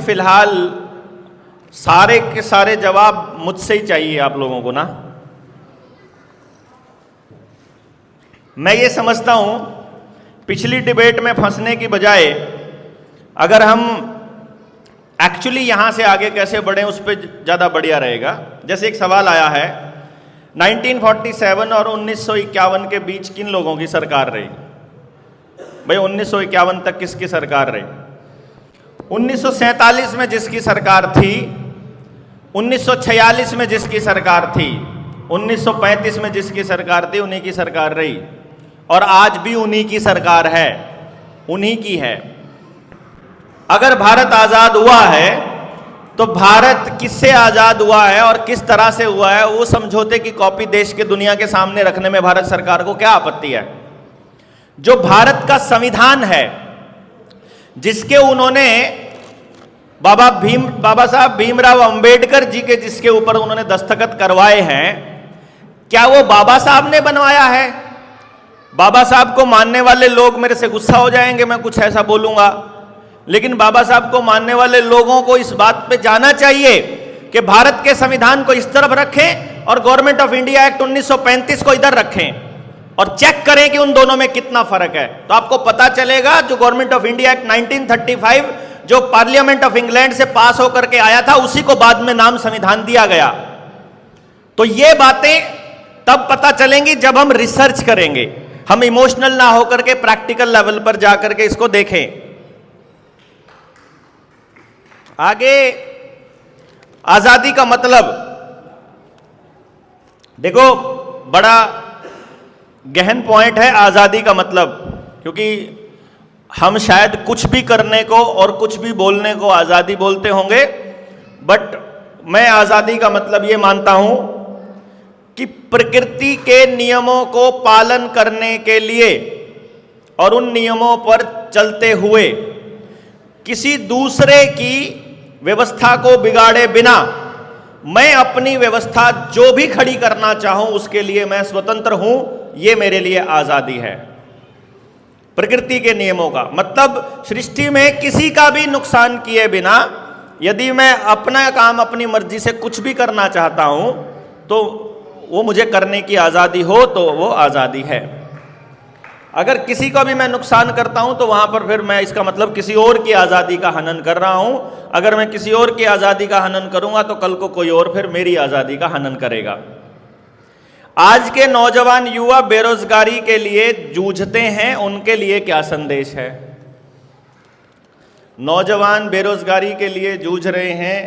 फिलहाल सारे के सारे जवाब मुझसे ही चाहिए आप लोगों को ना। मैं ये समझता हूं पिछली डिबेट में फंसने की बजाय अगर हम एक्चुअली यहां से आगे कैसे बढ़ें उस पर ज़्यादा बढ़िया रहेगा। जैसे एक सवाल आया है 1947 और 1951 के बीच किन लोगों की सरकार रही? भाई 1951 तक किसकी सरकार रही? 1947 में जिसकी सरकार थी, 1946 में जिसकी सरकार थी, 1935 में जिसकी सरकार थी, उन्हीं की सरकार रही और आज भी उन्हीं की सरकार है, उन्हीं की है। अगर भारत आज़ाद हुआ है तो भारत किससे आज़ाद हुआ है और किस तरह से हुआ है वो समझौते की कॉपी देश के दुनिया के सामने रखने में भारत सरकार को क्या आपत्ति है? जो भारत का संविधान है जिसके उन्होंने बाबा साहब भीमराव अंबेडकर जी के जिसके ऊपर उन्होंने दस्तखत करवाए हैं, क्या वो बाबा साहब ने बनवाया है? बाबा साहब को मानने वाले लोग मेरे से गुस्सा हो जाएंगे मैं कुछ ऐसा बोलूंगा, लेकिन बाबा साहब को मानने वाले लोगों को इस बात पे जाना चाहिए कि भारत के संविधान को इस तरफ रखें और गवर्नमेंट ऑफ इंडिया एक्ट 1935 को इधर रखें और चेक करें कि उन दोनों में कितना फर्क है। तो आपको पता चलेगा जो गवर्नमेंट ऑफ इंडिया एक्ट 1935 जो पार्लियामेंट ऑफ इंग्लैंड से पास होकर के आया था उसी को बाद में नाम संविधान दिया गया। तो ये बातें तब पता चलेंगी जब हम रिसर्च करेंगे, हम इमोशनल ना होकर के प्रैक्टिकल लेवल पर जाकर के इसको देखें। आगे आजादी का मतलब देखो, बड़ा गहन पॉइंट है आजादी का मतलब, क्योंकि हम शायद कुछ भी करने को और कुछ भी बोलने को आजादी बोलते होंगे, बट मैं आजादी का मतलब ये मानता हूं कि प्रकृति के नियमों को पालन करने के लिए और उन नियमों पर चलते हुए किसी दूसरे की व्यवस्था को बिगाड़े बिना मैं अपनी व्यवस्था जो भी खड़ी करना चाहूं उसके लिए मैं स्वतंत्र हूं, ये मेरे लिए आजादी है। प्रकृति के नियमों का मतलब सृष्टि में किसी का भी नुकसान किए बिना यदि मैं अपना काम अपनी मर्जी से कुछ भी करना चाहता हूं तो वो मुझे करने की आजादी हो तो वो आजादी है। अगर किसी को भी मैं नुकसान करता हूं तो वहां पर फिर मैं इसका मतलब किसी और की आजादी का हनन कर रहा हूं। अगर मैं किसी और की आजादी का हनन करूंगा तो कल को कोई और फिर मेरी आजादी का हनन करेगा। आज के नौजवान युवा बेरोजगारी के लिए जूझते हैं, उनके लिए क्या संदेश है? नौजवान बेरोजगारी के लिए जूझ रहे हैं,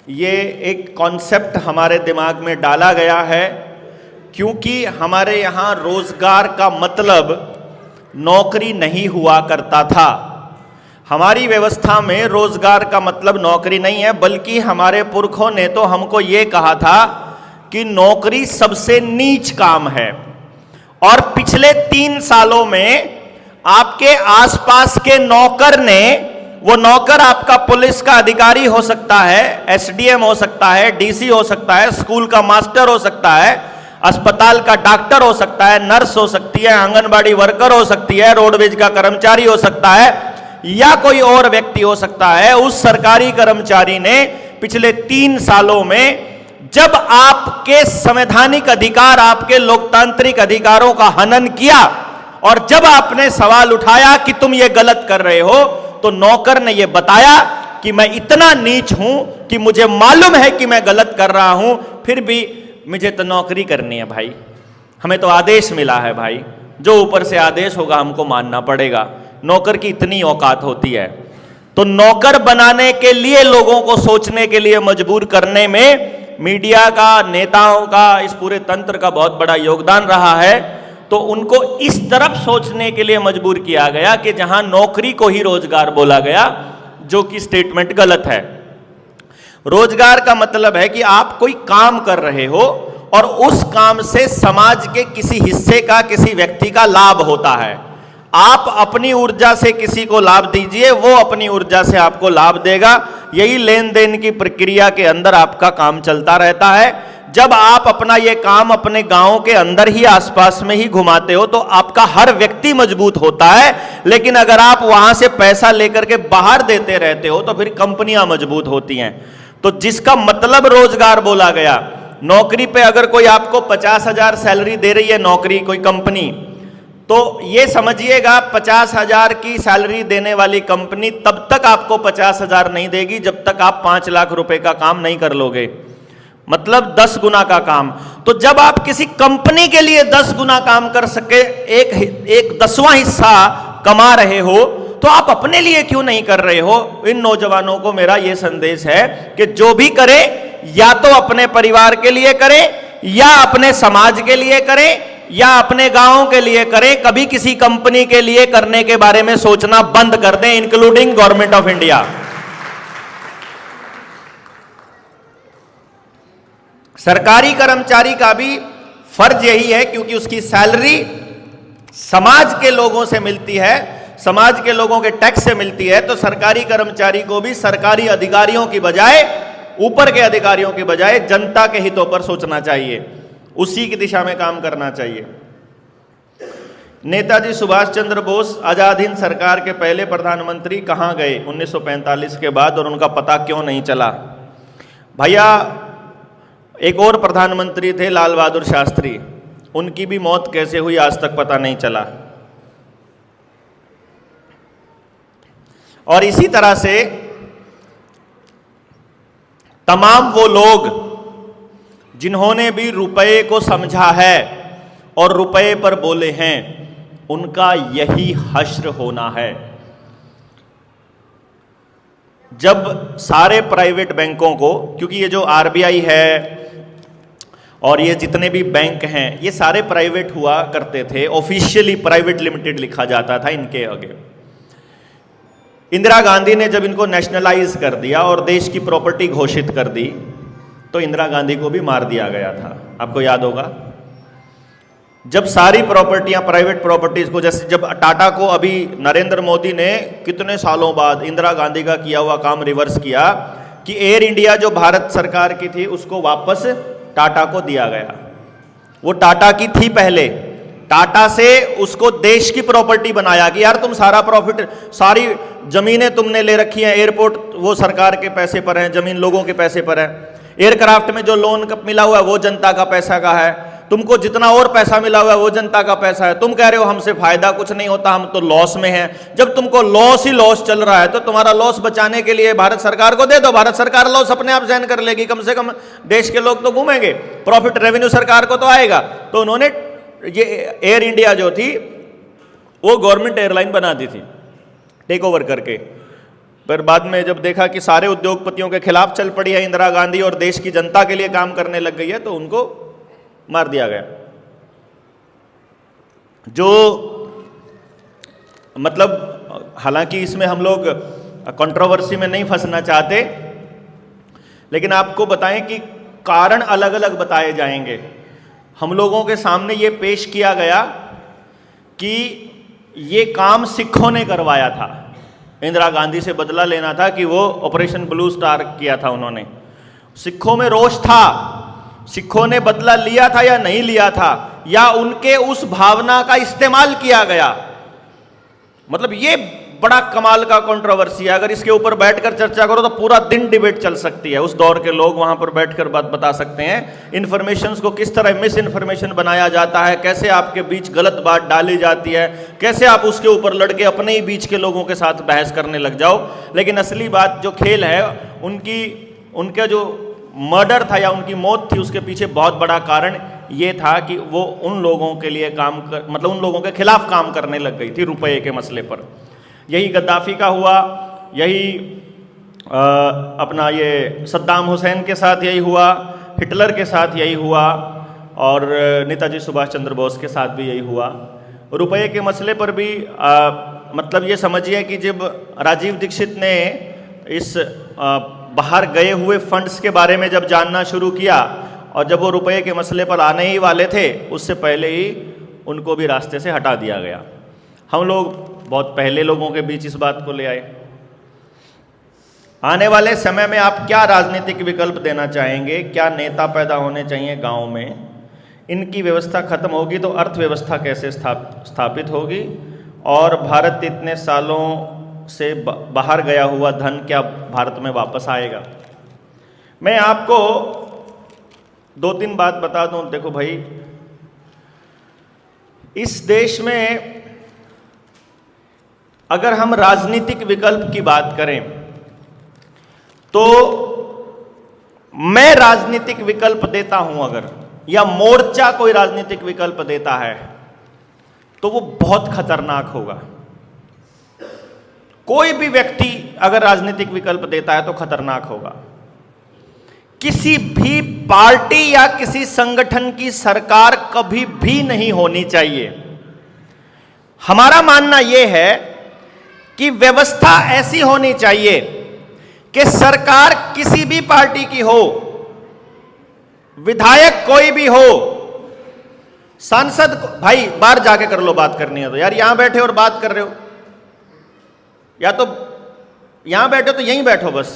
ये एक कॉन्सेप्ट हमारे दिमाग में डाला गया है क्योंकि हमारे यहाँ रोजगार का मतलब नौकरी नहीं हुआ करता था। हमारी व्यवस्था में रोजगार का मतलब नौकरी नहीं है, बल्कि हमारे पुरखों ने तो हमको ये कहा था कि नौकरी सबसे नीच काम है। और पिछले 3 सालों में आपके आसपास के नौकर ने, वो नौकर आपका पुलिस का अधिकारी हो सकता है, एसडीएम हो सकता है, डीसी हो सकता है, स्कूल का मास्टर हो सकता है, अस्पताल का डॉक्टर हो सकता है, नर्स हो सकती है, आंगनबाड़ी वर्कर हो सकती है, रोडवेज का कर्मचारी हो सकता है या कोई और व्यक्ति हो सकता है। उस सरकारी कर्मचारी ने पिछले 3 सालों में जब आपके संवैधानिक अधिकार, आपके लोकतांत्रिक अधिकारों का हनन किया और जब आपने सवाल उठाया कि तुम ये गलत कर रहे हो, तो नौकर ने ये बताया कि मैं इतना नीच हूं कि मुझे मालूम है कि मैं गलत कर रहा हूं, फिर भी मुझे तो नौकरी करनी है भाई, हमें तो आदेश मिला है भाई, जो ऊपर से आदेश होगा हमको मानना पड़ेगा। नौकर की इतनी औकात होती है। तो नौकर बनाने के लिए, लोगों को सोचने के लिए मजबूर करने में मीडिया का, नेताओं का, इस पूरे तंत्र का बहुत बड़ा योगदान रहा है। तो उनको इस तरफ सोचने के लिए मजबूर किया गया कि जहां नौकरी को ही रोजगार बोला गया, जो कि स्टेटमेंट गलत है। रोजगार का मतलब है कि आप कोई काम कर रहे हो और उस काम से समाज के किसी हिस्से का, किसी व्यक्ति का लाभ होता है। आप अपनी ऊर्जा से किसी को लाभ दीजिए, वो अपनी ऊर्जा से आपको लाभ देगा। यही लेन देन की प्रक्रिया के अंदर आपका काम चलता रहता है। जब आप अपना ये काम अपने गांव के अंदर ही आसपास में ही घुमाते हो तो आपका हर व्यक्ति मजबूत होता है, लेकिन अगर आप वहां से पैसा लेकर के बाहर देते रहते हो तो फिर कंपनियां मजबूत होती हैं। तो जिसका मतलब रोजगार बोला गया, नौकरी पे अगर कोई आपको 50,000 सैलरी दे रही है नौकरी कोई कंपनी, तो ये समझिएगा 50,000 की सैलरी देने वाली कंपनी तब तक आपको 50,000 नहीं देगी जब तक आप 5 लाख रुपए का काम नहीं कर लोगे, मतलब 10 गुना का काम। तो जब आप किसी कंपनी के लिए 10 गुना काम कर सके, एक 10वां हिस्सा कमा रहे हो, तो आप अपने लिए क्यों नहीं कर रहे हो? इन नौजवानों को मेरा यह संदेश है कि जो भी करे या तो अपने परिवार के लिए करे, या अपने समाज के लिए करे, या अपने गांव के लिए करें। कभी किसी कंपनी के लिए करने के बारे में सोचना बंद कर दें, इंक्लूडिंग गवर्नमेंट ऑफ इंडिया। सरकारी कर्मचारी का भी फर्ज यही है, क्योंकि उसकी सैलरी समाज के लोगों से मिलती है, समाज के लोगों के टैक्स से मिलती है। तो सरकारी कर्मचारी को भी सरकारी अधिकारियों की बजाय, ऊपर के अधिकारियों की बजाय जनता के हितों पर सोचना चाहिए, उसी की दिशा में काम करना चाहिए। नेताजी सुभाष चंद्र बोस आजाद हिंद सरकार के पहले प्रधानमंत्री कहां गए 1945 के बाद, और उनका पता क्यों नहीं चला? भैया, एक और प्रधानमंत्री थे लाल बहादुर शास्त्री, उनकी भी मौत कैसे हुई आज तक पता नहीं चला। और इसी तरह से तमाम वो लोग जिन्होंने भी रुपए को समझा है और रुपए पर बोले हैं, उनका यही हश्र होना है। जब सारे प्राइवेट बैंकों को, क्योंकि ये जो आरबीआई है और ये जितने भी बैंक हैं ये सारे प्राइवेट हुआ करते थे, ऑफिशियली प्राइवेट लिमिटेड लिखा जाता था इनके आगे। इंदिरा गांधी ने जब इनको नेशनलाइज कर दिया और देश की प्रॉपर्टी घोषित कर दी, तो इंदिरा गांधी को भी मार दिया गया था, आपको याद होगा। जब सारी प्रॉपर्टियां, प्राइवेट प्रॉपर्टीज को, जैसे जब टाटा को अभी नरेंद्र मोदी ने कितने सालों बाद इंदिरा गांधी का किया हुआ काम रिवर्स किया कि एयर इंडिया जो भारत सरकार की थी उसको वापस टाटा को दिया गया। वो टाटा की थी पहले, टाटा से उसको देश की प्रॉपर्टी बनाया कि यार तुम सारा प्रॉफिट, सारी जमीनें तुमने ले रखी हैं, एयरपोर्ट वो सरकार के पैसे पर है, जमीन लोगों के पैसे पर है, एयरक्राफ्ट में जो लोन मिला हुआ है वो जनता का पैसा का है, तुमको जितना और पैसा मिला हुआ है वो जनता का पैसा है। तुम कह रहे हो हमसे फायदा कुछ नहीं होता, हम तो लॉस में हैं। जब तुमको लॉस ही लॉस चल रहा है तो तुम्हारा लॉस बचाने के लिए भारत सरकार को दे दो, भारत सरकार लॉस अपने आप सहन कर लेगी, कम से कम देश के लोग तो घूमेंगे, प्रॉफिट रेवेन्यू सरकार को तो आएगा। तो उन्होंने ये एयर इंडिया जो थी वो गवर्नमेंट एयरलाइन बना दी थी टेक ओवर करके। पर बाद में जब देखा कि सारे उद्योगपतियों के खिलाफ चल पड़ी है इंदिरा गांधी और देश की जनता के लिए काम करने लग गई है, तो उनको मार दिया गया। जो मतलब, हालांकि इसमें हम लोग कंट्रोवर्सी में नहीं फंसना चाहते, लेकिन आपको बताएं कि कारण अलग अलग बताए जाएंगे। हम लोगों के सामने ये पेश किया गया कि ये काम सिखों ने करवाया था, इंदिरा गांधी से बदला लेना था कि वो ऑपरेशन ब्लू स्टार किया था उन्होंने। सिखों में रोष था, सिखों ने बदला लिया था या नहीं लिया था, या उनके उस भावना का इस्तेमाल किया गया। मतलब ये बड़ा कमाल का कंट्रोवर्सी है। अगर इसके ऊपर बैठकर चर्चा करो तो पूरा दिन डिबेट चल सकती है। उस दौर के लोग वहां पर बैठकर बात बता सकते हैं इन्फॉर्मेशंस को किस तरह मिस इन्फॉर्मेशन बनाया जाता है, कैसे आपके बीच गलत बात डाली जाती है, कैसे आप उसके ऊपर लड़के अपने ही बीच के लोगों के साथ बहस करने लग जाओ। लेकिन असली बात जो खेल है, उनका जो मर्डर था या उनकी मौत थी, उसके पीछे बहुत बड़ा कारण ये था कि वो उन लोगों के लिए मतलब उन लोगों के खिलाफ काम करने लग गई थी रुपये के मसले पर। यही गद्दाफी का हुआ, यही अपना ये सद्दाम हुसैन के साथ यही हुआ, हिटलर के साथ यही हुआ, और नेताजी सुभाष चंद्र बोस के साथ भी यही हुआ। रुपये के मसले पर भी मतलब ये समझिए कि जब राजीव दीक्षित ने इस बाहर गए हुए फंड्स के बारे में जब जानना शुरू किया, और जब वो रुपये के मसले पर आने ही वाले थे, उससे पहले ही उनको भी रास्ते से हटा दिया गया। हम लोग बहुत पहले लोगों के बीच इस बात को ले आए। आने वाले समय में आप क्या राजनीतिक विकल्प देना चाहेंगे? क्या नेता पैदा होने चाहिए गांव में? इनकी व्यवस्था खत्म होगी तो अर्थव्यवस्था कैसे स्थापित होगी? और भारत इतने सालों से बाहर गया हुआ धन क्या भारत में वापस आएगा? मैं आपको 2-3 बात बता दूं। देखो भाई, इस देश में अगर हम राजनीतिक विकल्प की बात करें तो मैं राजनीतिक विकल्प देता हूं अगर, या मोर्चा कोई राजनीतिक विकल्प देता है तो वो बहुत खतरनाक होगा। कोई भी व्यक्ति अगर राजनीतिक विकल्प देता है तो खतरनाक होगा। किसी भी पार्टी या किसी संगठन की सरकार कभी भी नहीं होनी चाहिए। हमारा मानना यह है कि व्यवस्था ऐसी होनी चाहिए कि सरकार किसी भी पार्टी की हो, विधायक कोई भी हो, सांसद भाई बाहर जाके कर लो, बात करनी है तो यार यहां बैठे और बात कर रहे हो, या तो यहां बैठे तो यहीं बैठो बस।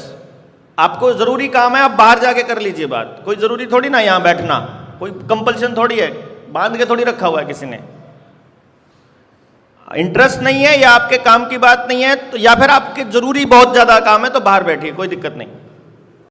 आपको जरूरी काम है आप बाहर जाके कर लीजिए बात, कोई जरूरी थोड़ी ना यहां बैठना, कोई कंपल्शन थोड़ी है, बांध के थोड़ी रखा हुआ है किसी ने। इंटरेस्ट नहीं है या आपके काम की बात नहीं है तो, या फिर आपके जरूरी बहुत ज्यादा काम है तो बाहर बैठिए, कोई दिक्कत नहीं।